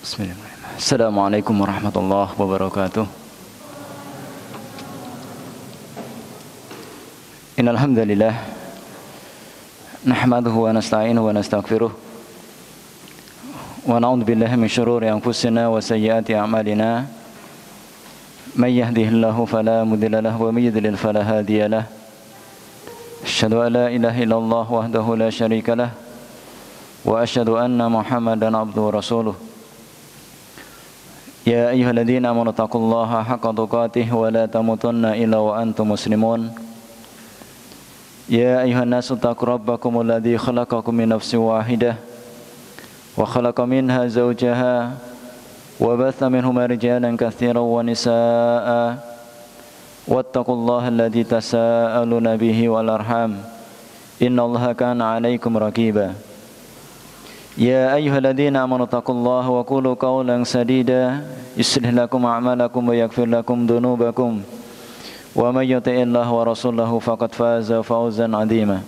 Bismillahirrahmanirrahim. Assalamualaikum warahmatullahi wabarakatuh. Innal hamdalillah nahmaduhu wa nasta'inuhu wa nastaghfiruh wa na'udzu billahi min shururi anfusina wa sayyiati a'malina. May yahdihillahu fala mudilla lahu wa may yudlil fala hadiya lahu. Asyhadu an la ilaha illallah wahdahu la syarika lah wa asyhadu anna Muhammadan abduhu wa rasuluh. Ya ayyuhalladzina amanu taqullaha haqqa tuqatih wa la tamutunna illa wa antum muslimun. Ya ayyuhan nasu taqu rabbakumul ladzi khalaqakum min nafsin wahidah wa khalaqa minha zawjaha wa batha minhuma rijalan katsiran wa nisaa'a wattaqullaha alladzi tasaaluna bihi wal arham innallaha kana 'alaikum raqiba. Ya ayyuhalladzina amanu taqullaha wa qulu qawlan sadida yuslih lakum a'malakum wa yaghfir lakum dhunubakum wa may yuti'illaha wa rasulahu faqad faza fawzan 'azima.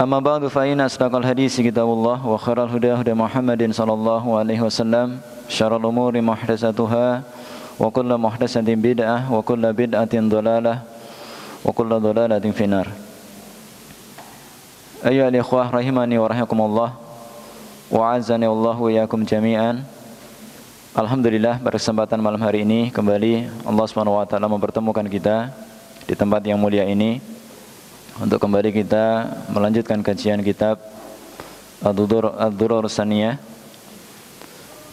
Amma ba'du fa inna asdaqal hadits kitabullah wa khairal huda huda Muhammadin sallallahu alaihi wasallam syarrul umuri muhdatsatuha wa kullu muhdatsatin bid'ah wa kullu bid'atin dhalalah wa kullu dhalalatin finnar. Ayyuhal ikhwah rahimani wa rahimakumullah wa azani wallahu wa iyyakum jami'an. Alhamdulillah, pada kesempatan malam hari ini kembali Allah Subhanahu wa taala mempertemukan kita di tempat yang mulia ini untuk kembali kita melanjutkan kajian kitab Ad-Durar Saniyah,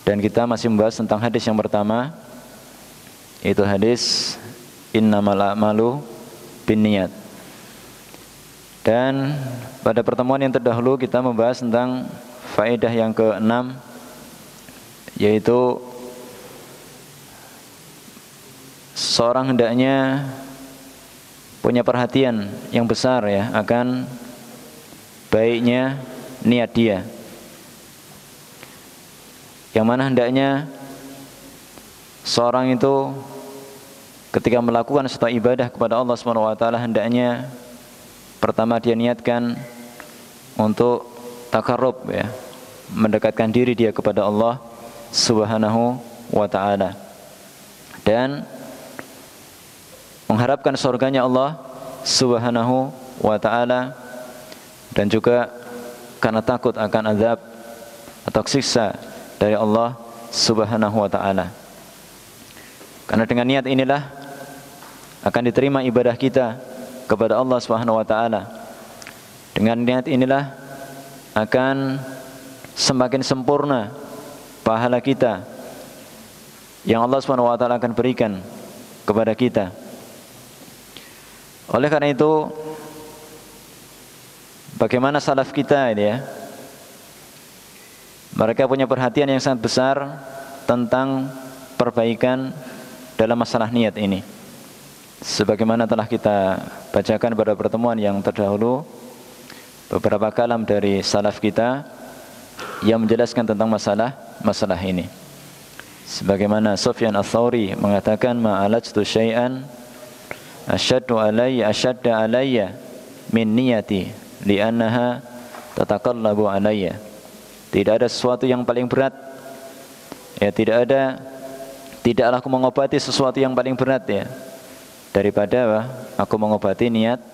dan kita masih membahas tentang hadis yang pertama, yaitu hadis innamal a'malu binniyat. Dan pada pertemuan yang terdahulu kita membahas tentang faedah yang ke-6, yaitu seorang hendaknya punya perhatian yang besar ya akan baiknya niat dia, yang mana hendaknya seorang itu ketika melakukan suatu ibadah kepada Allah Subhanahu wa taala hendaknya pertama dia niatkan untuk takarrub ya, mendekatkan diri dia kepada Allah Subhanahu wa taala dan mengharapkan surganya Allah Subhanahu wa taala, dan juga karena takut akan azab atau siksa dari Allah Subhanahu wa taala. Karena dengan niat inilah akan diterima ibadah kita kepada Allah Subhanahu wa taala. Dengan niat inilah akan semakin sempurna pahala kita yang Allah Subhanahu wa taala akan berikan kepada kita. Oleh karena itu, bagaimana salaf kita ini ya, mereka punya perhatian yang sangat besar tentang perbaikan dalam masalah niat ini. Sebagaimana telah kita bacakan pada pertemuan yang terdahulu, beberapa kalam dari salaf kita yang menjelaskan tentang masalah ini. Sebagaimana Sufyan Ats-Tsauri mengatakan, ma'alajtu syai'an ashadda alayya min niyati li'annaha tataqallabu alayya. Tidak ada sesuatu yang paling berat ya, tidaklah aku mengobati sesuatu yang paling berat ya daripada aku mengobati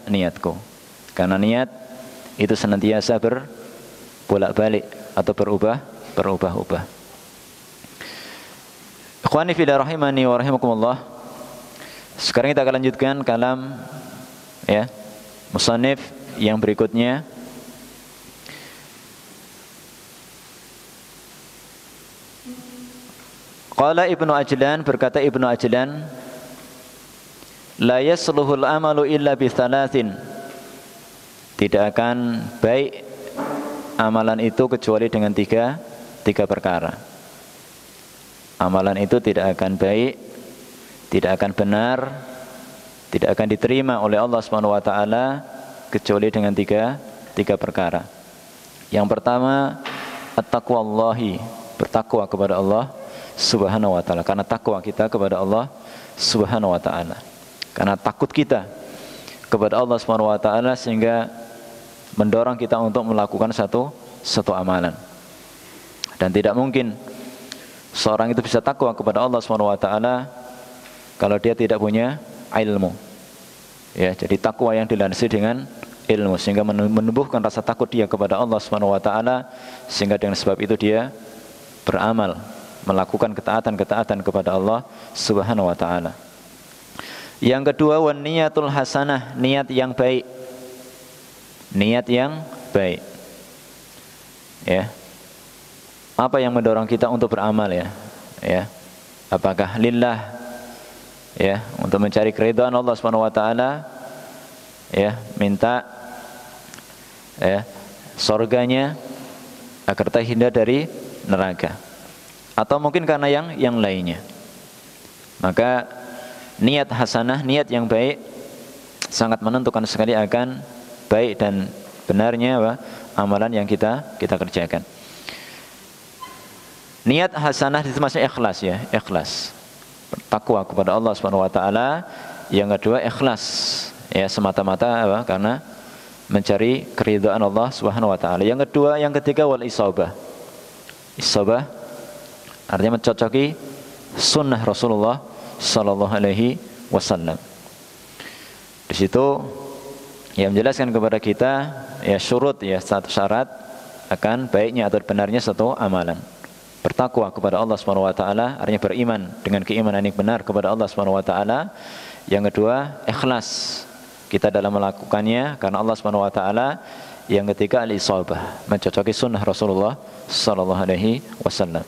niatku. Karena niat itu senantiasa berbolak-balik atau berubah-ubah. Ikhwani fillah rahimani wa rahimakumullah. Sekarang kita akan lanjutkan kalam ya musannif yang berikutnya. Qala Ibnu Ajlan, berkata Ibnu Ajlan, la yasluhul amalu illa bi thalathin. Tidak akan baik amalan itu kecuali dengan tiga perkara. Amalan itu tidak akan baik, tidak akan benar, tidak akan diterima oleh Allah Subhanahu wa taala kecuali dengan tiga perkara. Yang pertama, at-taqwallahi, bertakwa kepada Allah Subhanahu wa taala. Karena takwa kita kepada Allah Subhanahu wa taala, karena takut kita kepada Allah Subhanahu wa taala sehingga mendorong kita untuk melakukan satu amalan. Dan tidak mungkin seorang itu bisa takwa kepada Allah Subhanahu wa taala kalau dia tidak punya ilmu. Ya, jadi takwa yang dilandasi dengan ilmu sehingga menumbuhkan rasa takut dia kepada Allah Subhanahu wa taala, sehingga dengan sebab itu dia beramal, melakukan ketaatan-ketaatan kepada Allah Subhanahu wa taala. Yang kedua, wan niyatul hasanah, niat yang baik. Niat yang baik. Ya. Apa yang mendorong kita untuk beramal ya? Ya. Apakah lillah, ya, untuk mencari keridhaan Allah Subhanahu wa taala, ya, minta ya surganya agar terhindar dari neraka, atau mungkin karena yang lainnya. Maka niat hasanah, niat yang baik sangat menentukan sekali akan baik dan benarnya amalan yang kita kerjakan. Niat hasanah itu maksudnya ikhlas ya, ikhlas. Takwa kepada Allah Subhanahu wa taala. Yang kedua ikhlas, ya, semata-mata karena mencari keridhaan Allah Subhanahu wa taala. Yang kedua, yang ketiga wal isabah. Isabah artinya mencocoki sunnah Rasulullah sallallahu alaihi wasallam. Di situ yang menjelaskan kepada kita ya syurut, ya, satu syarat akan baiknya atau benarnya satu amalan. Bertakwa kepada Allah Subhanahu wa taala artinya beriman dengan keimanan yang benar kepada Allah Subhanahu wa taala. Yang kedua, ikhlas kita dalam melakukannya karena Allah Subhanahu wa taala. Yang ketiga, al-isabah, mencocoki sunnah Rasulullah sallallahu alaihi wasallam.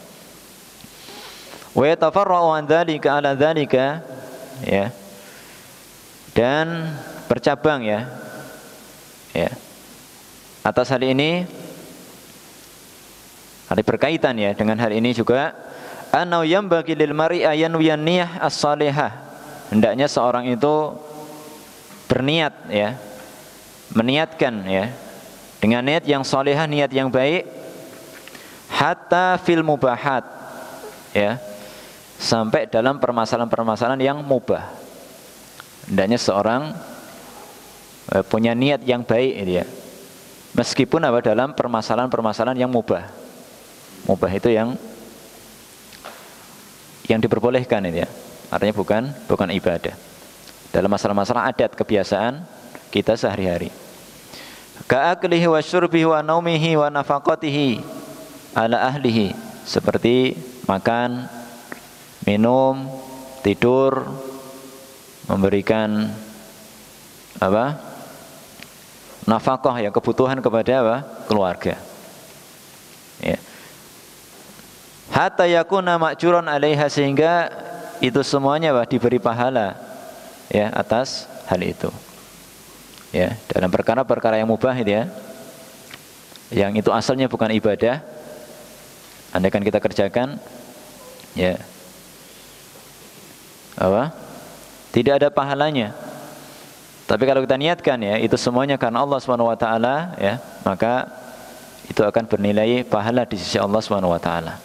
Wa yatafarra'u an dzalika ala dzalika, ya. Dan bercabang ya. Ya. Atas hal ini, ada berkaitan ya dengan hal ini juga, anau yambaghi lil mar'i ayanwiyan niyah as-salihah. Hendaknya seorang itu berniat ya, meniatkan ya dengan niat yang salihah, niat yang baik, hatta fil mubahat, ya, sampai dalam permasalahan-permasalahan yang mubah. Hendaknya seorang punya niat yang baik ya, meskipun dalam permasalahan-permasalahan yang mubah. Mubah itu yang diperbolehkan ini ya. Artinya bukan ibadah. Dalam masalah-masalah adat kebiasaan kita sehari-hari. Ka'aklihi wa syurbihi wa naumihi wa nafaqatihi ala ahlihi, seperti makan, minum, tidur, memberikan nafkah ya, kebutuhan kepada keluarga. Ya. Hatta yakuna ma'juran 'alaiha, sehingga itu semuanya diberi pahala ya atas hal itu. Ya, dalam perkara-perkara yang mubah itu ya, yang itu asalnya bukan ibadah, andaikan kita kerjakan ya tidak ada pahalanya. Tapi kalau kita niatkan ya, itu semuanya karena Allah Subhanahu wa taala ya, maka itu akan bernilai pahala di sisi Allah Subhanahu wa taala.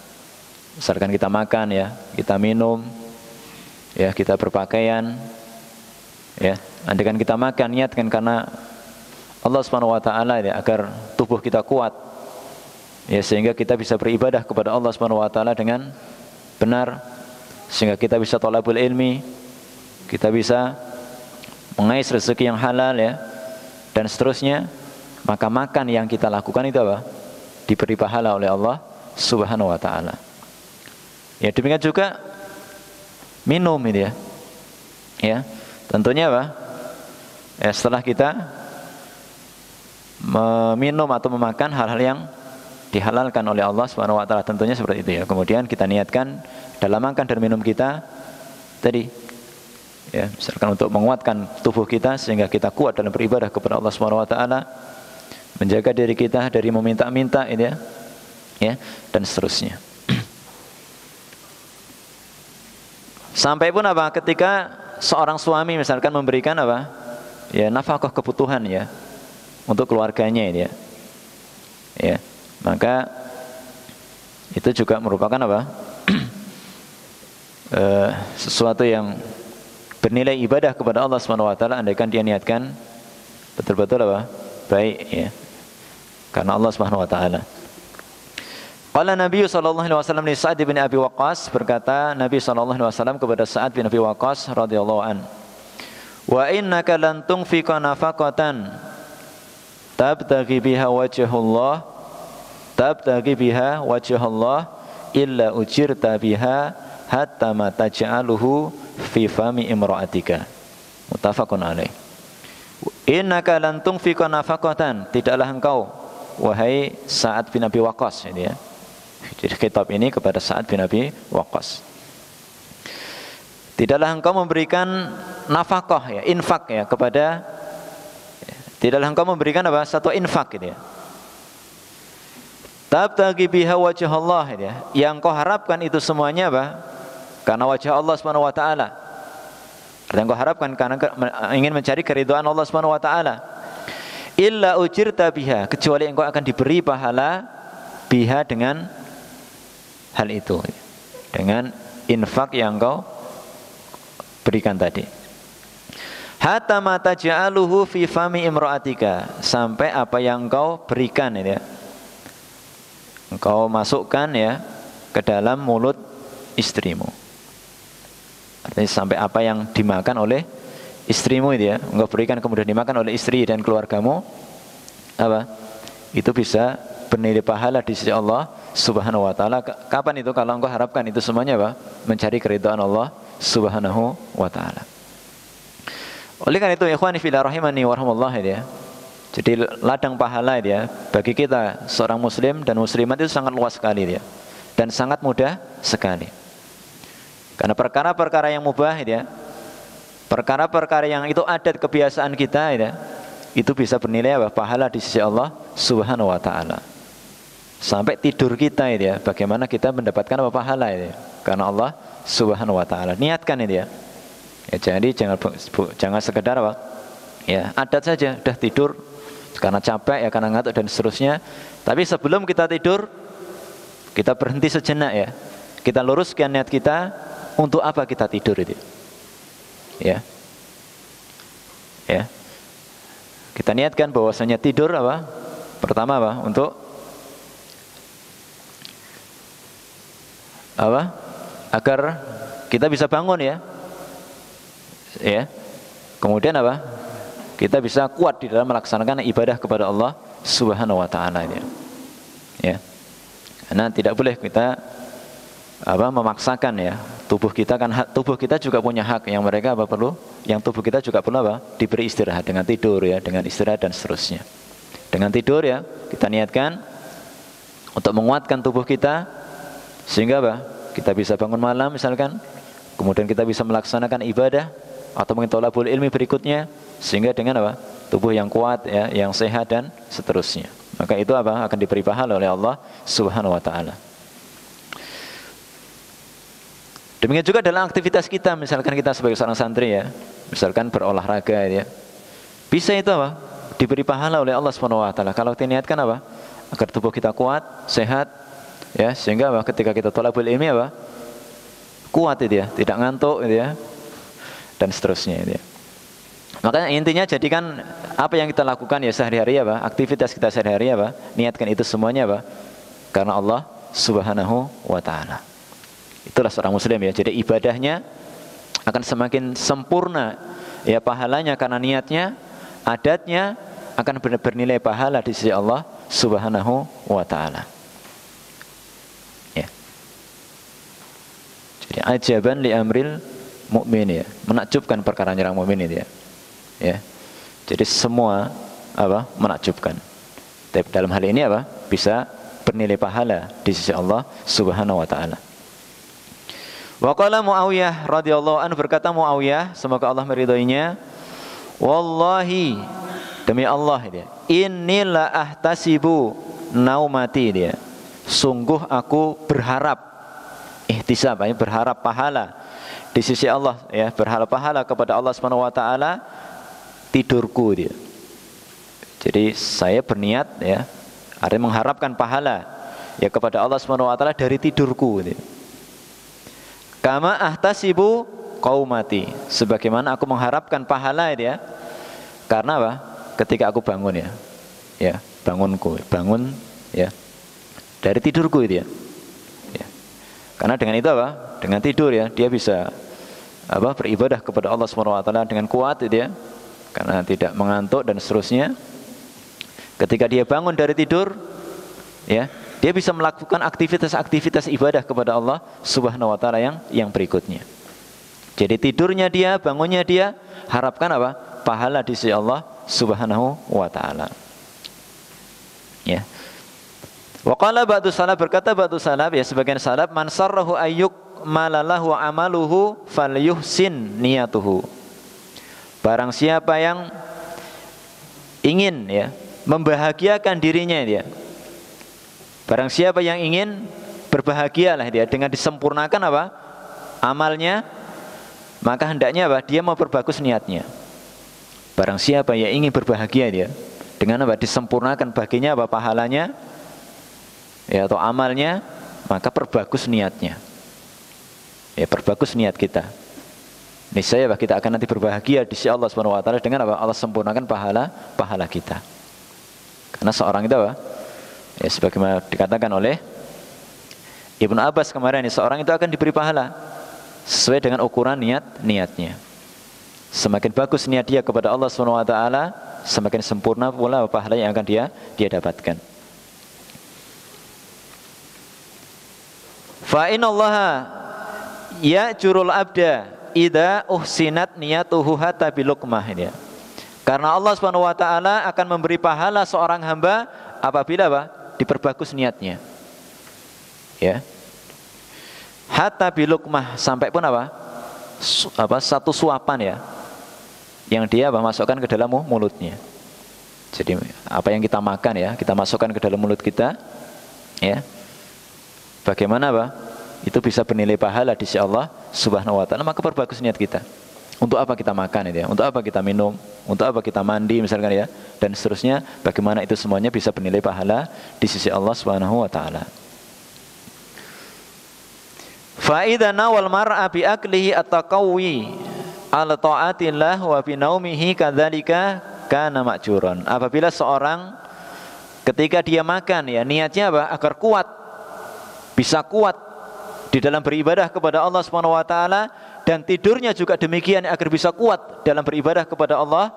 Misalkan kita makan ya, kita minum ya, kita berpakaian ya, andaikan kita makan niatkan karena Allah Subhanahu wa taala ya, agar tubuh kita kuat ya, sehingga kita bisa beribadah kepada Allah Subhanahu wa taala dengan benar, sehingga kita bisa thalabul ilmi, kita bisa mengais rezeki yang halal ya, dan seterusnya. Maka makan yang kita lakukan itu diberi pahala oleh Allah Subhanahu wa taala. Ya, demikian juga minum ini ya. Ya, tentunya ya, setelah kita meminum atau memakan hal-hal yang dihalalkan oleh Allah Subhanahu wa taala, tentunya seperti itu ya. Kemudian kita niatkan dalam makan dan minum kita tadi ya, misalkan untuk menguatkan tubuh kita sehingga kita kuat dalam beribadah kepada Allah Subhanahu wa taala, menjaga diri kita dari meminta-minta ini ya, dan seterusnya. Sampai pun ketika seorang suami misalkan memberikan ya, nafkah kebutuhan ya untuk keluarganya ini ya. Ya, maka itu juga merupakan sesuatu yang bernilai ibadah kepada Allah Subhanahu wa taala, andaikan dia niatkan betul-betul baik ya, karena Allah Subhanahu wa taala. Qala Nabi sallallahu alaihi wasallam li Sa'd bin Abi Waqqas, berkata Nabi sallallahu alaihi wasallam kepada Sa'd bin Abi Waqqas radhiyallahu an, wa innaka lan tunfiqa nafaqatan tabtaghi biha wajhullah illa ujirta biha hatta ma taj'aluhu fi fami imra'atika. Muttafaqun alaih. Innaka lan tunfiqa nafaqatan, tidaklah engkau wahai Sa'ad bin Abi Waqqas, ini ya. Jadi kitab ini kepada Sa'ad bin Abi Waqqas. Tidaklah engkau memberikan nafkah ya, infak ya kepada, tidaklah engkau memberikan apa? Satu infak gitu ya. Tabtaghi biha wajh Allah ya. Yang kau harapkan itu semuanya apa? Karena wajah Allah Subhanahu wa taala. Yang kau harapkan karena ingin mencari keridhaan Allah Subhanahu wa taala. Illa ujirta biha, kecuali engkau akan diberi pahala biha dengan hal itu, dengan infak yang kau berikan tadi. Hatta ma taj'aluhu fi fami imra'atika, sampai apa yang kau berikan ya, engkau masukkan ya ke dalam mulut istrimu. Artinya sampai apa yang dimakan oleh istrimu itu ya, engkau berikan kemudian dimakan oleh istri dan keluargamu, apa? Itu bisa bernilai pahala di sisi Allah Subhanahu wa taala. Kapan itu? Kalau engkau harapkan itu semuanya apa? Mencari keridhaan Allah Subhanahu wa taala. Oleh karena itu ikhwani fillah rahimani wa rahimakumullah ya. Jadi ladang pahala ya bagi kita seorang muslim dan muslimat itu sangat luas sekali ya. Dan sangat mudah sekali. Karena perkara-perkara yang mubah ya, perkara-perkara yang itu adat kebiasaan kita ya, itu bisa bernilai apa? Pahala di sisi Allah Subhanahu wa taala. Sampai tidur kita itu ya, bagaimana kita mendapatkan apa pahala itu? Karena Allah Subhanahu wa taala. Niatkan itu ya. Ya jadi jangan sekedar apa? Ya, adat saja, udah tidur karena capek ya, karena ngantuk dan seterusnya. Tapi sebelum kita tidur, kita berhenti sejenak ya. Kita luruskan niat kita, untuk apa kita tidur itu? Ya. Ya. Kita niatkan bahwasanya tidur apa? Pertama apa? Untuk apa? Agar kita bisa bangun ya. Ya. Kemudian apa? Kita bisa kuat di dalam melaksanakan ibadah kepada Allah Subhanahu wa taala ya. Ya. Karena tidak boleh kita apa memaksakan ya. Tubuh kita kan tubuh kita juga punya hak yang mereka apa perlu? Yang tubuh kita juga perlu apa? Diberi istirahat dengan tidur ya, dengan istirahat dan seterusnya. Dengan tidur ya, kita niatkan untuk menguatkan tubuh kita sehingga apa? Kita bisa bangun malam misalkan, kemudian kita bisa melaksanakan ibadah atau mungkin thalabul ilmi berikutnya, sehingga dengan apa? Tubuh yang kuat ya, yang sehat dan seterusnya. Maka itu apa? Akan diberi pahala oleh Allah Subhanahu wa taala. Demikian juga dalam aktivitas kita, misalkan kita sebagai seorang santri ya, misalkan berolahraga ya. Bisa itu apa? Diberi pahala oleh Allah Subhanahu wa taala kalau kita niatkan apa? Agar tubuh kita kuat, sehat ya, sehingga apa? Ketika kita thalabul ilmi apa? Kuat itu ya, tidak ngantuk itu ya. Dan seterusnya itu ya. Makanya intinya jadikan apa yang kita lakukan ya sehari-hari apa? Aktivitas kita sehari-hari apa? Niatkan itu semuanya apa? Karena Allah Subhanahu wa taala. Itulah seorang muslim ya. Jadi ibadahnya akan semakin sempurna ya pahalanya karena niatnya, adatnya akan bernilai pahala di sisi Allah Subhanahu wa taala. Ya. Jadi ajaban li amril mukmin ya. Menakjubkan perkara orang mukmin itu ya. Ya. Jadi semua apa? Menakjubkan. Tapi dalam hal ini apa? Bisa bernilai pahala di sisi Allah Subhanahu wa taala. Wa qala Muawiyah radhiyallahu anhu, berkata Muawiyah semoga Allah meridhoinya, wallahi demi Allah dia, innila ahtasibu naumati dia, sungguh aku berharap, ihtisab berharap pahala di sisi Allah ya, berharap pahala kepada Allah Subhanahu wa taala tidurku dia. Jadi saya berniat ya, artinya mengharapkan pahala ya kepada Allah Subhanahu wa taala dari tidurku dia. Kama ahtasibu qaumati, sebagaimana aku mengharapkan pahala dia karena apa? Ketika aku bangun ya. Ya, bangunku, bangun ya dari tidurku itu ya. Ya. Karena dengan itu apa? Dengan tidur ya, dia bisa beribadah kepada Allah Subhanahu wa taala dengan kuat itu ya. Karena tidak mengantuk dan seterusnya. Ketika dia bangun dari tidur ya, dia bisa melakukan aktivitas-aktivitas ibadah kepada Allah Subhanahu wa taala yang berikutnya. Jadi tidurnya dia, bangunnya dia, harapkan apa? Pahala di sisi Allah Subhanahu wa taala. Ya. Wa qala ba'du salaf, berkata ba'du salaf ya, sebagian salaf, man sarrahu ayyuk malalahu amaluhu falyuhsin niyatuhu. Barang siapa yang ingin ya membahagiakan dirinya dia. Barang siapa yang ingin berbahagialah dia dengan disempurnakan apa? Amalnya, maka hendaknya apa? Dia mau perbagus niatnya. Barang siapa yang ingin berbahagia dia dengan apa? Disempurnakan baginya apa? Pahalanya ya, atau amalnya, maka perbagus niatnya. Ya, perbagus niat kita. Niscaya kita akan nanti berbahagia di sisi Allah Subhanahu wa taala dengan apa? Allah sempurnakan pahala kita. Karena seorang itu apa? Ya, sebagaimana dikatakan oleh Ibnu Abbas kemarin, seorang itu akan diberi pahala sesuai dengan ukuran niatnya. Semakin bagus niat dia kepada Allah Subhanahu wa taala, semakin sempurna pula pahala yang akan dia dapatkan. Fa innallaha ya'jurul abda idza uhsinat niyatuhu hatta biluqmah ya. Karena Allah Subhanahu wa taala akan memberi pahala seorang hamba apabila apa? Diperbagus niatnya. Ya. Hatta biluqmah, sampai pun apa? Satu suapan ya. Yang dia masukkan ke dalam mulutnya. Jadi apa yang kita makan ya, kita masukkan ke dalam mulut kita ya. Bagaimana itu bisa bernilai pahala di sisi Allah Subhanahu wa taala, maka perbagus niat kita. Untuk apa kita makan itu ya? Untuk apa kita minum? Untuk apa kita mandi misalkan ya? Dan seterusnya, bagaimana itu semuanya bisa bernilai pahala di sisi Allah Subhanahu wa taala. Fa idza nawal mar'a bi aklihi at-taqawwi ala ta'atillah wa bi naumihi kadzalika kana ma'juran. Apabila seorang ketika dia makan ya, niatnya apa? Agar kuat, bisa kuat di dalam beribadah kepada Allah Subhanahu wa taala, dan tidurnya juga demikian agar bisa kuat dalam beribadah kepada Allah,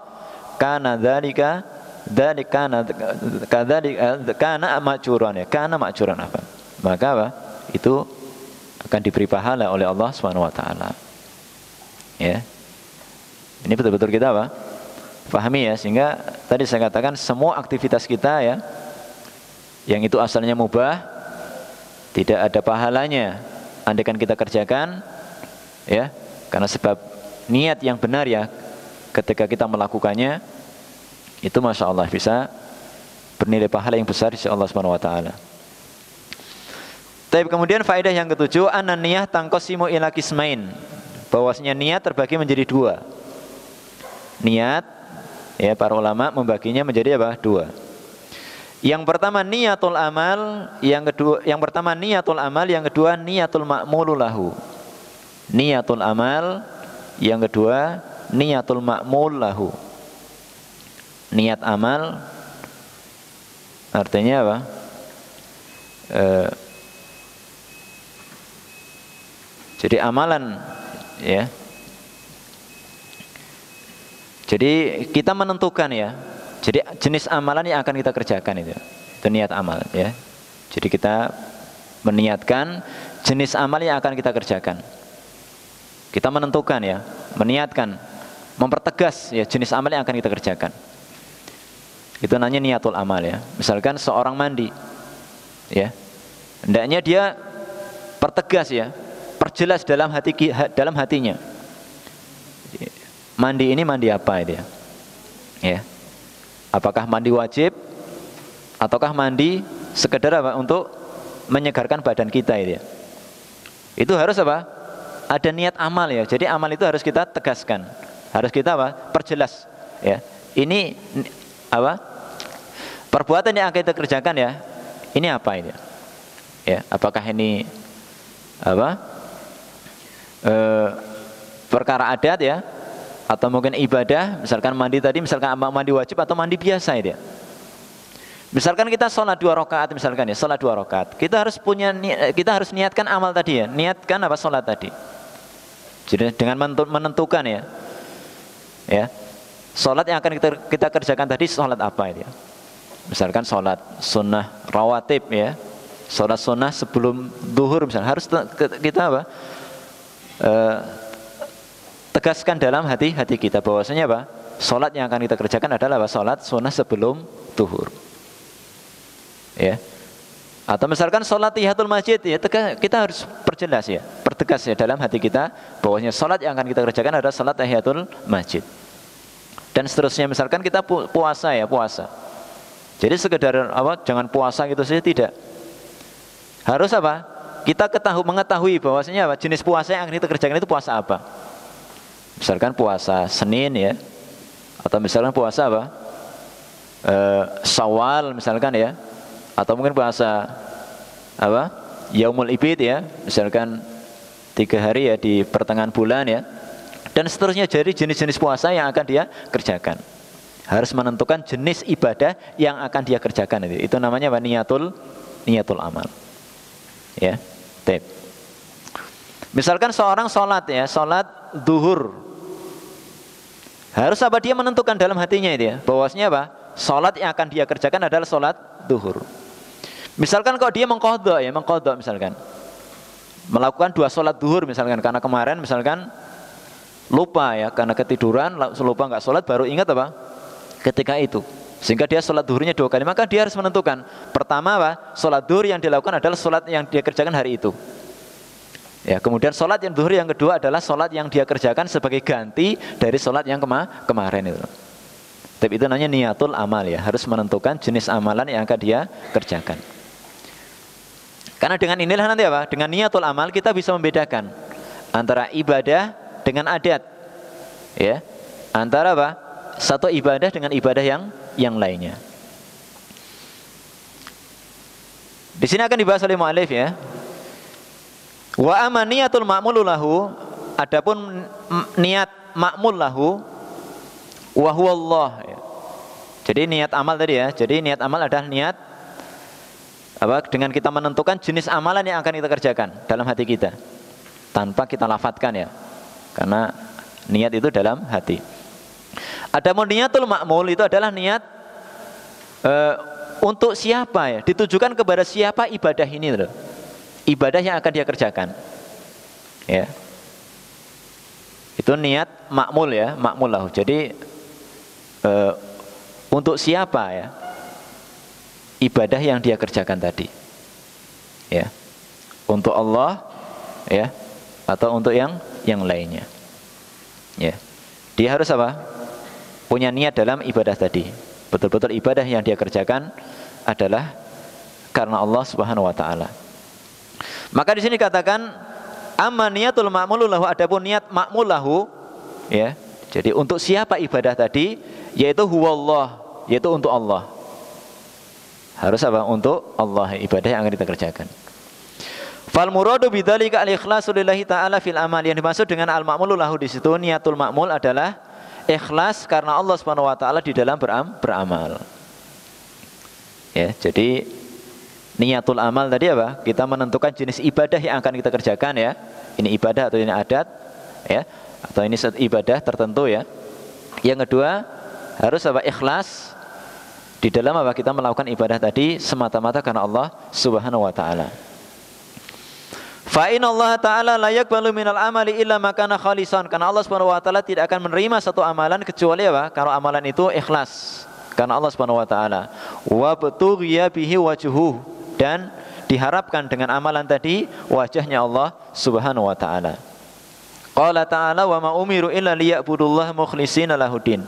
kana dzalika kana ma'juran ya, kana ma'juran apa? Maka apa? Itu akan diberi pahala oleh Allah Subhanahu wa taala. Ya. Ini betul-betul kita apa? Pahami ya, sehingga tadi saya katakan semua aktivitas kita ya yang itu asalnya mubah, tidak ada pahalanya andaikan kita kerjakan ya, karena sebab niat yang benar ya ketika kita melakukannya itu masya Allah bisa bernilai pahala yang besar di sisi Allah Subhanahu wa taala. Tapi kemudian faedah yang ketujuh, an-niyah tangqasimu ila qismain, bahwasanya niat terbagi menjadi dua. Niat ya, para ulama membaginya menjadi apa? Dua. Yang pertama niyatul amal, yang pertama niyatul amal, yang kedua niyatul ma'mulu lahu. Niyatul amal, yang kedua niyatul ma'mul lahu. Niat amal artinya apa? Jadi amalan ya. Jadi kita menentukan ya. Jadi jenis amalan yang akan kita kerjakan itu niat amal ya. Jadi kita meniatkan jenis amal yang akan kita kerjakan. Kita menentukan ya, meniatkan, mempertegas ya jenis amal yang akan kita kerjakan. Itu namanya niatul amal ya. Misalkan seorang mandi ya, hendaknya dia pertegas ya, perjelas dalam hatinya. Mandi ini mandi apa itu ya? Ya. Apakah mandi wajib ataukah mandi sekedar apa? Untuk menyegarkan badan kita itu ya. Itu harus apa? Ada niat amal ya. Jadi amal itu harus kita tegaskan. Harus kita apa? Perjelas ya. Ini apa? Perbuatan yang akan kita kerjakan ya. Ini apa ini? Ya, apakah ini apa? Perkara adat ya? Atau mungkin ibadah, misalkan mandi tadi, misalkan mandi wajib atau mandi biasa itu ya. Misalkan kita sholat 2 rakaat, misalkan ya, sholat 2 rakaat, kita harus niatkan amal tadi ya, niatkan apa, sholat tadi. Jadi dengan menentukan ya, sholat yang akan kita kerjakan tadi sholat apa itu ya. Misalkan sholat sunnah rawatib ya, sholat sunnah sebelum duhur misalnya, harus kita apa, tegaskan dalam hati kita bahwasanya apa, sholat yang akan kita kerjakan adalah apa, sholat sunnah sebelum duhur ya. Atau misalkan sholat tahiyatul masjid ya, kita harus perjelas ya, pertegas ya dalam hati kita bahwasanya sholat yang akan kita kerjakan adalah sholat tahiyatul masjid. Dan seterusnya, misalkan kita puasa ya, puasa. Jadi sekedar apa, jangan puasa gitu saja, tidak. Harus apa? Kita mengetahui bahwasanya apa, jenis puasa yang akan kita kerjakan itu puasa apa. Misalkan puasa Senin ya, atau misalkan puasa apa, Syawal misalkan ya, atau mungkin puasa apa, Yaumul Ibid ya, misalkan 3 hari ya di pertengahan bulan ya, dan seterusnya. Jadi jenis-jenis puasa yang akan dia kerjakan, harus menentukan jenis ibadah yang akan dia kerjakan. Itu namanya apa? Niyatul amal ya. Tep. Misalkan seorang sholat ya, sholat duhur, harus apa, dia menentukan dalam hatinya itu ya, bahwasanya apa, sholat yang akan dia kerjakan adalah sholat duhur. Misalkan kalau dia mengqadha misalkan melakukan 2 sholat duhur misalkan, karena kemarin misalkan lupa ya, karena ketiduran lupa nggak sholat, baru ingat apa ketika itu, sehingga dia sholat duhurnya 2 kali, maka dia harus menentukan pertama apa, sholat duhur yang dilakukan adalah sholat yang dia kerjakan hari itu ya. Kemudian sholat yang duhur yang kedua adalah sholat yang dia kerjakan sebagai ganti dari sholat yang kemarin itu. Tapi itu namanya niyatul amal ya, harus menentukan jenis amalan yang akan dia kerjakan. Karena dengan inilah nanti apa, dengan niyatul amal kita bisa membedakan antara ibadah dengan adat ya, antara apa, satu ibadah dengan ibadah yang lainnya. Di sini akan dibahas oleh mu'allif ya. Wa amma niyatul ma'mulu lahu, adapun niat ma'mul lahu, wa huwa Allah ya. Jadi niat amal tadi ya, jadi niat amal adalah niat apa, dengan kita menentukan jenis amalan yang akan kita kerjakan dalam hati kita tanpa kita lafadzkan ya, karena niat itu dalam hati. Adapun niyatul ma'mul itu adalah niat untuk siapa ya, ditujukan kepada siapa ibadah ini loh, ibadah yang akan dia kerjakan ya. Itu niat ma'mul ya, ma'mul lahu. Jadi untuk siapa ya ibadah yang dia kerjakan tadi ya, untuk Allah ya, atau untuk yang lainnya ya. Dia harus apa, punya niat dalam ibadah tadi, betul-betul ibadah yang dia kerjakan adalah karena Allah Subhanahu wa taala. Maka di sini katakan amma niyatul ma'mulu lahu, adapun niat ma'mul lahu ya, jadi untuk siapa ibadah tadi, yaitu huwallah, yaitu untuk Allah. Harus apa, untuk Allah ibadah yang akan kita kerjakan. Fal muradu bidzalika al-ikhlasu lillahi ta'ala fil amal, yang dimaksud dengan al-ma'mulu lahu di situ, niyatul ma'mul adalah ikhlas karena Allah Subhanahu wa taala di dalam beramal. Ya, jadi niyatul amal tadi apa? Kita menentukan jenis ibadah yang akan kita kerjakan ya. Ini ibadah atau ini adat ya, atau ini ibadah tertentu ya. Yang kedua, harus apa, ikhlas di dalam apa, kita melakukan ibadah tadi semata-mata karena Allah Subhanahu wa taala. Fa inna Allah taala la yaqbalu minal amali illa ma kana khalisan, karena Allah Subhanahu wa taala tidak akan menerima satu amalan kecuali apa, kalau amalan itu ikhlas karena Allah Subhanahu wa taala. Wa batughiya bihi wajhuhu, dan diharapkan dengan amalan tadi wajahnya Allah Subhanahu wa taala. Qala ta'ala wa ma umiru illa liya'budullaha mukhlishina lahuddin,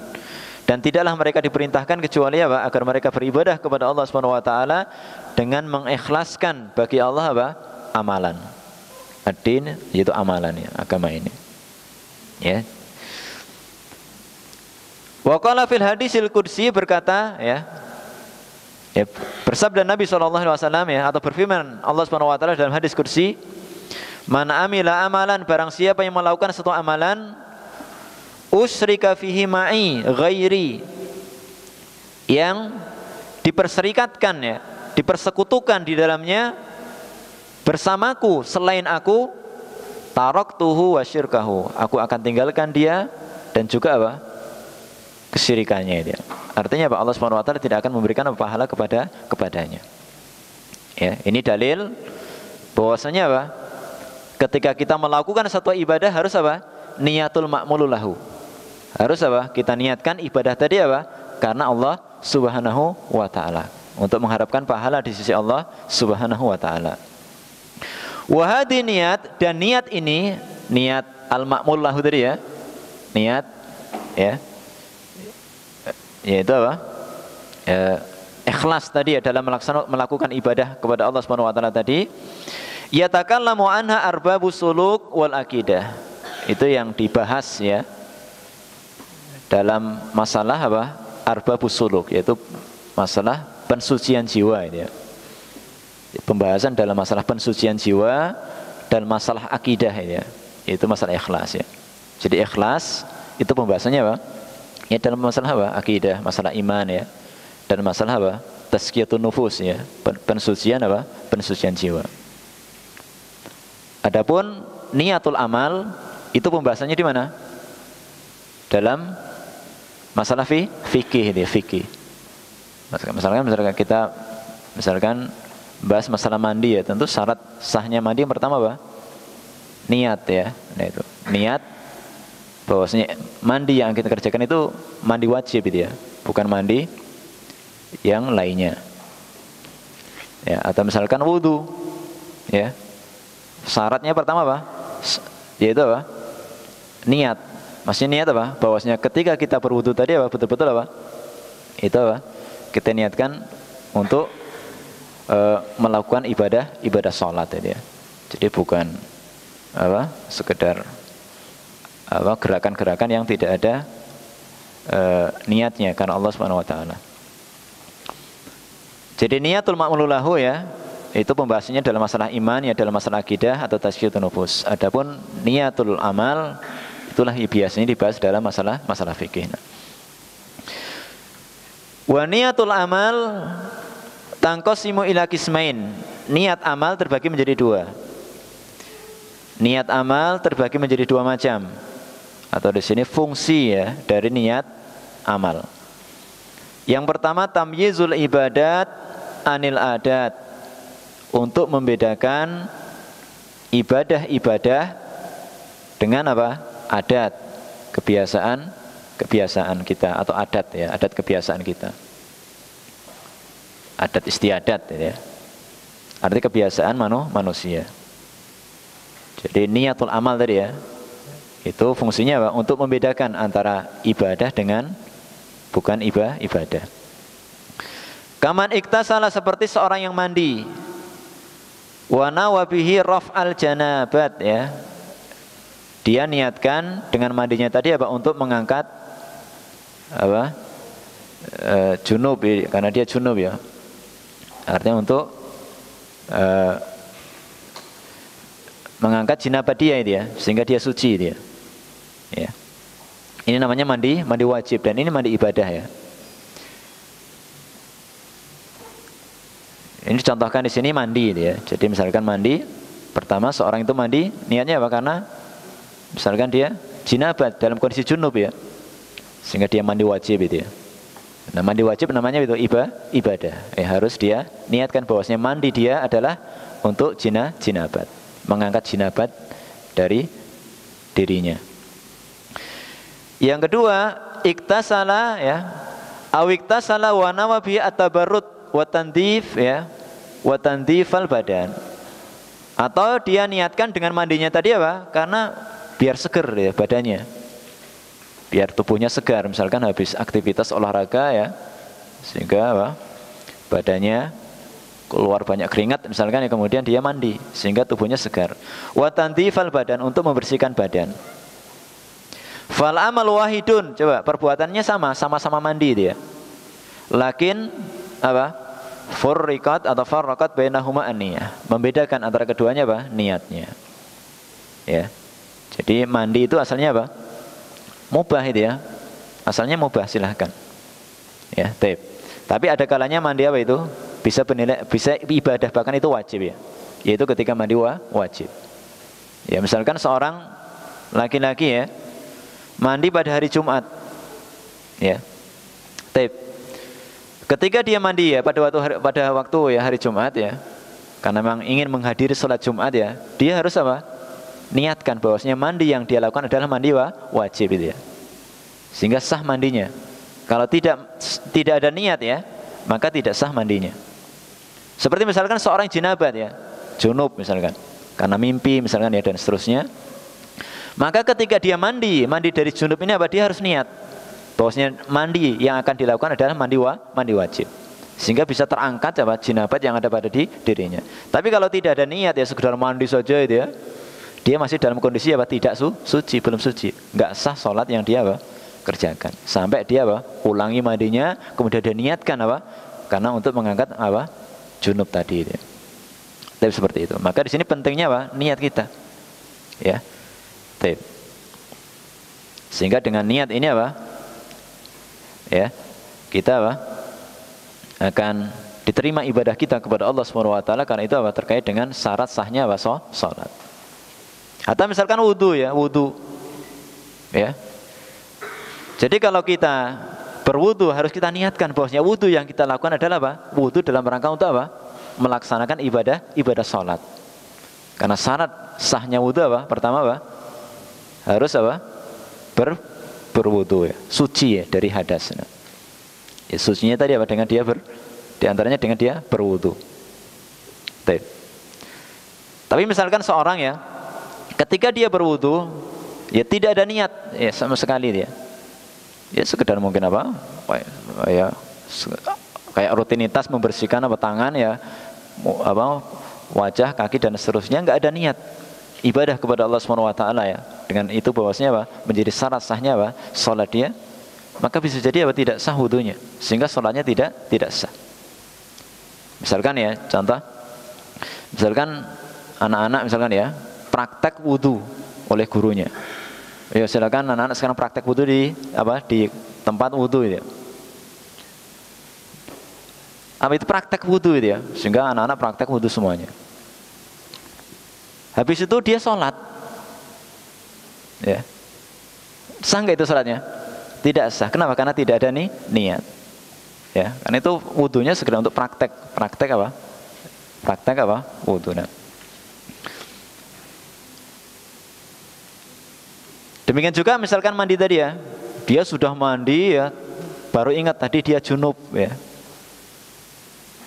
dan tidaklah mereka diperintahkan kecuali apa, agar mereka beribadah kepada Allah Subhanahu wa taala dengan mengikhlaskan bagi Allah apa, amalan. Ad-din yaitu amalan ya, agama ini. Ya. Wa qala fil hadisil qudsi, berkata ya, bersabda Nabi SAW ya, atau berfirman Allah Subhanahu wa taala dalam hadis qudsi, man amila amalan, barang siapa yang melakukan satu amalan, usyrika fihi ma'i ghairi, yang diperserikatkan ya, dipersekutukan di dalamnya bersamaku selain aku, taraktuhu wa syirkahu, aku akan tinggalkan dia dan juga apa? Kesyirikannya itu. Artinya apa? Allah Subhanahu wa taala tidak akan memberikan pahala kepadanya. Ya, ini dalil bahwasanya apa? Ketika kita melakukan satu ibadah harus apa? Niyatul ma'mulu lahu. Harus apa? Kita niatkan ibadah tadi apa? Karena Allah Subhanahu wa taala, untuk mengharapkan pahala di sisi Allah Subhanahu wa taala. Wa hadhi niat, dan niat ini, niat al-ma'mul lahu tadi ya. Niat ya. Yaitu apa? Ikhlas tadi ya dalam melakukan ibadah kepada Allah Subhanahu wa taala tadi. Yatakallamu anha arbabus suluk wal aqidah. Itu yang dibahas ya dalam masalah apa? Arbabus suluk, yaitu masalah pensucian jiwa itu ya. Pembahasan dalam masalah pensucian jiwa dan masalah akidah ya. Itu masalah ikhlas ya. Jadi ikhlas itu pembahasannya apa? Ya dalam masalah apa? Akidah, masalah iman ya. Dan masalah apa? Tazkiyatun nufus ya. Pensucian apa? Pensucian jiwa. Adapun niatul amal itu pembahasannya di mana? Dalam masalah fikih ya, fikih. Misalkan kita bahas masalah mandi ya, tentu syarat sahnya mandi yang pertama apa? Niat ya. Nah itu, niat bahwasanya mandi yang kita kerjakan itu mandi wajib itu ya, bukan mandi yang lainnya. Ya, atau misalkan wudu ya. Syaratnya pertama apa? Yaitu apa? Niat. Maksudnya niat apa? Bahwasanya ketika kita berwudu tadi apa? Betul-betul apa? Itu apa? Kita niatkan untuk melakukan ibadah sholat ya. Jadi bukan apa? Sekedar apa? Gerakan-gerakan yang tidak ada niatnya karena Allah Subhanahu wa taala. Jadi niatul ma'mulu lahu ya, itu pembahasannya dalam masalah iman ya, dalam masalah akidah atau tazkiyatun nufus. Adapun niatul amal itulah biasanya dibahas dalam masalah fikih. Wa niatul amal tangqasimu ila qismain. Niat amal terbagi menjadi dua. Niat amal terbagi menjadi dua macam. Atau di sini fungsi ya dari niat amal. Yang pertama tamyizul ibadat anil adat, untuk membedakan ibadah-ibadah dengan apa? Adat, kebiasaan kita atau adat ya, adat kebiasaan kita. Adat istiadat ya. Artinya kebiasaan manusia. Jadi niatul amal tadi ya. Itu fungsinya apa? Untuk membedakan antara ibadah dengan bukan ibadah. Kaman iktasala, seperti seorang yang mandi. Wa nawabihi raf'al janabat ya. Dia niatkan dengan mandinya tadi apa? Untuk mengangkat apa? Junub karena dia junub ya. Artinya untuk mengangkat jinabat dia itu ya, sehingga dia suci dia. Ya. Ini namanya mandi wajib, dan ini mandi ibadah ya. Ini contohkan di sini mandi ya. Jadi misalkan mandi, pertama seorang itu mandi niatnya apa? Karena misalkan dia jinabat dalam kondisi junub ya, sehingga dia mandi wajib itu ya. Nah mandi wajib namanya itu ibadah. Harus dia niatkan bahwasanya mandi dia adalah untuk jinabat, mengangkat jinabat dari dirinya. Yang kedua, iktasala ya, awiktasala wa nawabi at-tabarrud wa tandif ya, wa tandifal badan. Atau dia niatkan dengan mandinya tadi apa? Karena biar seger ya badannya, biar tubuhnya segar, misalkan habis aktivitas olahraga ya, sehingga apa? Badannya keluar banyak keringat misalkan ya, kemudian dia mandi sehingga tubuhnya segar. Wa tandifal badan, untuk membersihkan badan. Fal amal wahidun, coba perbuatannya sama-sama mandi dia. Lakin apa? Furriqat atau farraqat bainahuma an-niyah. Membedakan antara keduanya apa? Niatnya. Ya. Jadi mandi itu asalnya apa? Mubah itu ya. Asalnya mubah, silahkan. Ya, taib. Tapi ada kalanya mandi apa itu? Bisa ibadah, bahkan itu wajib ya. Yaitu ketika mandi wajib. Ya, misalkan seorang laki-laki ya mandi pada hari Jumat. Ya. Ketika dia mandi ya pada waktu ya hari Jumat ya. Karena memang ingin menghadiri sholat Jumat ya, dia harus apa? Niatkan bahwasanya mandi yang dia lakukan adalah mandi wajib itu ya. Sehingga sah mandinya. Kalau tidak ada niat ya, maka tidak sah mandinya. Seperti misalkan seorang jinabat ya, junub misalkan, karena mimpi misalkan ya dan seterusnya. Maka ketika dia mandi dari junub ini apa? Dia harus niat bahwasanya mandi yang akan dilakukan adalah mandi wajib. Sehingga bisa terangkat apa jinabat yang ada pada dirinya. Tapi kalau tidak ada niat ya sekedar mandi saja itu ya, dia masih dalam kondisi apa? Tidak suci, belum suci, nggak sah sholat yang dia apa? Kerjakan. Sampai dia apa? Ulangi mandinya, kemudian dia niatkan apa? Karena untuk mengangkat apa? Junub tadi. Ya. Tapi seperti itu. Maka di sini pentingnya apa? Niat kita. Ya. Taip. Sehingga dengan niat ini apa? Ya, kita apa? Akan diterima ibadah kita kepada Allah SWT, karena itu apa? Terkait dengan syarat sahnya apa? Salat. Atau misalkan wudu ya, wudu. Ya. Jadi kalau kita berwudu harus kita niatkan bahwasanya wudu yang kita lakukan adalah apa? Wudu dalam rangka untuk apa? Melaksanakan ibadah salat. Karena syarat sahnya wudu apa? Pertama apa? Harus apa? Berwudu ya, suci ya dari hadas. Ya, sucinya tadi apa? Dengan dia diantaranya dengan dia berwudu. Tapi misalkan seorang ya, ketika dia berwudu, ya tidak ada niat ya sama sekali dia. Ya sekedar mungkin apa? Ya kayak rutinitas membersihkan apa tangan ya, apa wajah, kaki dan seterusnya, nggak ada niat ibadah kepada Allah SWT ya. Dengan itu bahwasanya apa? Menjadi syarat sahnya apa? Salat dia. Maka bisa jadi apa? Tidak sah wudunya, sehingga sholatnya tidak sah. Misalkan ya, contoh, misalkan anak-anak misalkan ya praktek wudu oleh gurunya. Ya silakan anak-anak sekarang praktek wudu di tempat wudu ya. Apa itu praktek wudu itu ya? Sehingga anak-anak praktek wudu semuanya. Habis itu dia sholat. Ya. Sah nggak itu sholatnya? Tidak sah. Kenapa? Karena tidak ada niat. Ya, karena itu wudunya segera untuk praktek apa? Praktek apa? Wudu. Nah. Demikian juga misalkan mandi tadi ya, dia sudah mandi ya, baru ingat tadi dia junub ya.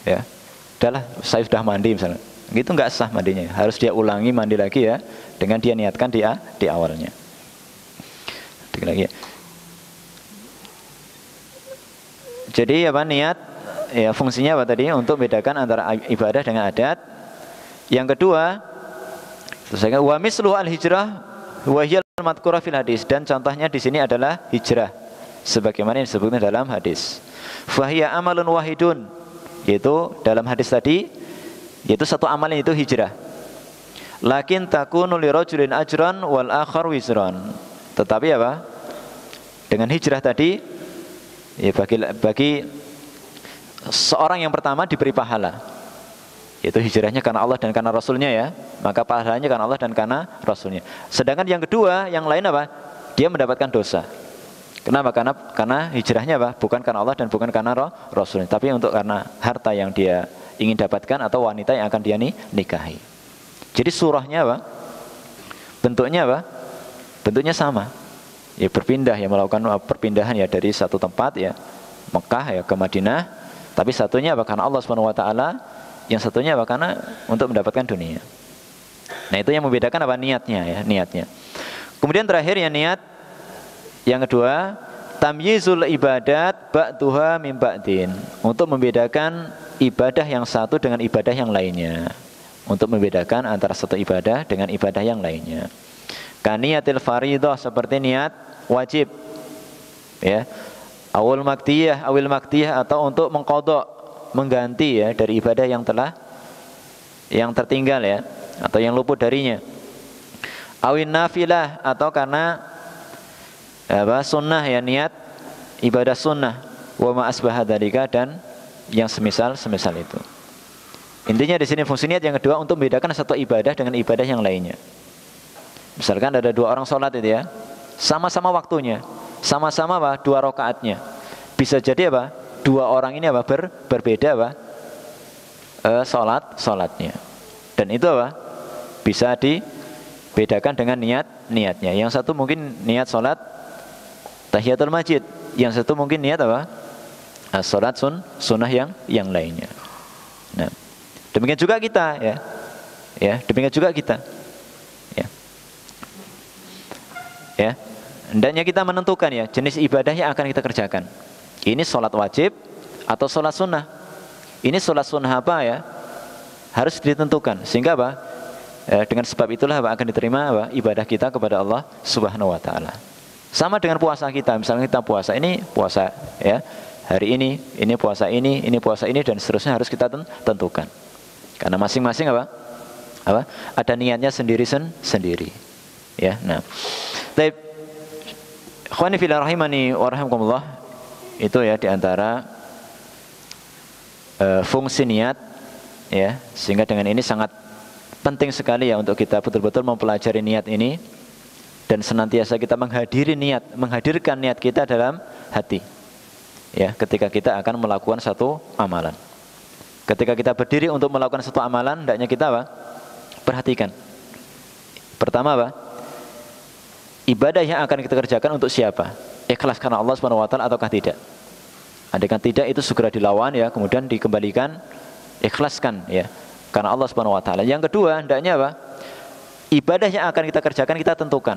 Ya, udahlah saya sudah mandi misalnya. Gitu nggak sah mandinya. Harus dia ulangi mandi lagi ya, dengan dia niatkan di awalnya. Lagi ya. Jadi apa niat ya fungsinya apa tadi? Untuk membedakan antara ibadah dengan adat. Yang kedua, wa mislu al-hijrah wa hiya al-madhkurah fil hadis, dan contohnya di sini adalah hijrah sebagaimana yang disebutkan dalam hadis. Fa hiya amalun wahidun, yaitu dalam hadis tadi yaitu satu amalan itu hijrah. Lakin takunu li rajulin ajran wal akhar wizran. Tetapi apa? Dengan hijrah tadi ya bagi seorang yang pertama diberi pahala, yaitu hijrahnya karena Allah dan karena Rasulnya ya, maka pahalanya karena Allah dan karena Rasulnya. Sedangkan yang kedua, yang lain apa? Dia mendapatkan dosa. Kenapa? Karena hijrahnya apa? Bukan karena Allah dan bukan karena Rasulnya, tapi untuk karena harta yang dia ingin dapatkan atau wanita yang akan dia nikahi. Jadi surahnya apa? Bentuknya apa? Bentuknya sama. Ya berpindah ya, melakukan perpindahan ya dari satu tempat ya Mekah ya ke Madinah, tapi satunya apa? Karena Allah SWT, yang satunya apa? Karena untuk mendapatkan dunia. Nah itu yang membedakan apa? Niatnya ya, niatnya. Kemudian terakhir ya niat yang kedua, tamyizul ibadat ba'duha min ba'din, untuk membedakan ibadah yang satu dengan ibadah yang lainnya, untuk membedakan antara satu ibadah dengan ibadah yang lainnya. Kaniyatil faridah, seperti niat wajib ya, awil maktiyah atau untuk mengqadha, mengganti ya dari ibadah yang tertinggal ya, atau yang luput darinya. Awin nafilah, atau karena sunnah ya, niat ibadah sunnah. Wa ma asbaha dzalika, dan yang semisal itu. Intinya di sini fungsi niat yang kedua untuk membedakan satu ibadah dengan ibadah yang lainnya. Misalkan ada dua orang sholat itu ya, sama-sama waktunya, sama-sama apa? 2 rakaatnya. Bisa jadi apa? 2 orang ini apa? Berbeda apa? Sholatnya. Dan itu apa? Bisa dibedakan dengan niatnya. Yang satu mungkin niat sholat tahiyatul masjid, yang satu mungkin niat apa? Sholat sunnah yang lainnya. Nah, demikian juga kita ya, demikian juga kita ya. Hendaknya kita menentukan ya jenis ibadah yang akan kita kerjakan. Ini sholat wajib atau sholat sunnah. Ini sholat sunnah apa ya? Harus ditentukan. Sehingga apa? Dengan sebab itulah apa akan diterima apa? Ibadah kita kepada Allah Subhanahu wa taala. Sama dengan puasa kita. Misalnya kita puasa, ini puasa ya. Hari ini puasa ini puasa ini, dan seterusnya harus kita tentukan. Karena masing-masing apa? Ada niatnya sendiri. Ya. Nah, baik. Ikhwani fillah rahimani wa rahimakumullah, itu ya diantara fungsi niat ya, sehingga dengan ini sangat penting sekali ya untuk kita betul-betul mempelajari niat ini dan senantiasa kita menghadirkan niat kita dalam hati ya, ketika kita akan melakukan satu amalan. Ketika kita berdiri untuk melakukan satu amalan, hendaknya kita apa? Perhatikan. Pertama apa? Ibadah yang akan kita kerjakan untuk siapa? Ikhlas karena Allah Subhanahu wa taala ataukah tidak? Andaikan tidak, itu segera dilawan ya, kemudian dikembalikan, ikhlaskan ya karena Allah Subhanahu wa taala. Yang kedua, hendaknya apa? Ibadah yang akan kita kerjakan kita tentukan.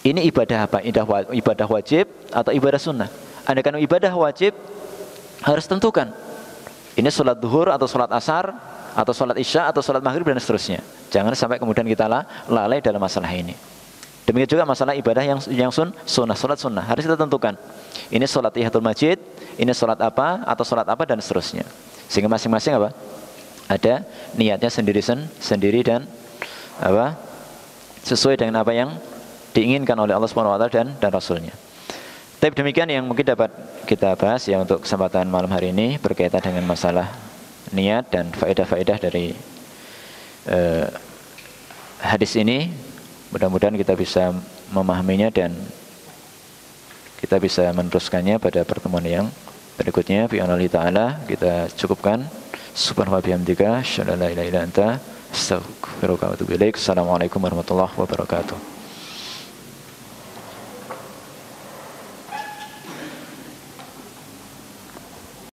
Ini ibadah apa? Ibadah wajib atau ibadah sunnah? Andaikan ibadah wajib, harus tentukan. Ini sholat duhur atau sholat asar atau sholat isya atau sholat maghrib dan seterusnya. Jangan sampai kemudian kita lalai dalam masalah ini. Demikian juga masalah ibadah yang sunnah, sholat sunnah harus kita tentukan. Ini sholat tahiyatul masjid, ini sholat apa atau sholat apa dan seterusnya. Sehingga masing-masing apa? Ada niatnya sendiri dan apa? Sesuai dengan apa yang diinginkan oleh Allah Subhanahu wa taala dan Rasulnya. Tapi demikian yang mungkin dapat kita bahas ya untuk kesempatan malam hari ini berkaitan dengan masalah niat dan faedah-faedah dari hadis ini. Mudah-mudahan kita bisa memahaminya dan kita bisa meneruskannya pada pertemuan yang berikutnya. Bi'anallahu ta'ala kita cukupkan. Subhanahu wa bihamdika asyhadu an la ilaha illa anta astaghfiruka wa atubu ilaik. Assalamualaikum warahmatullahi wabarakatuh.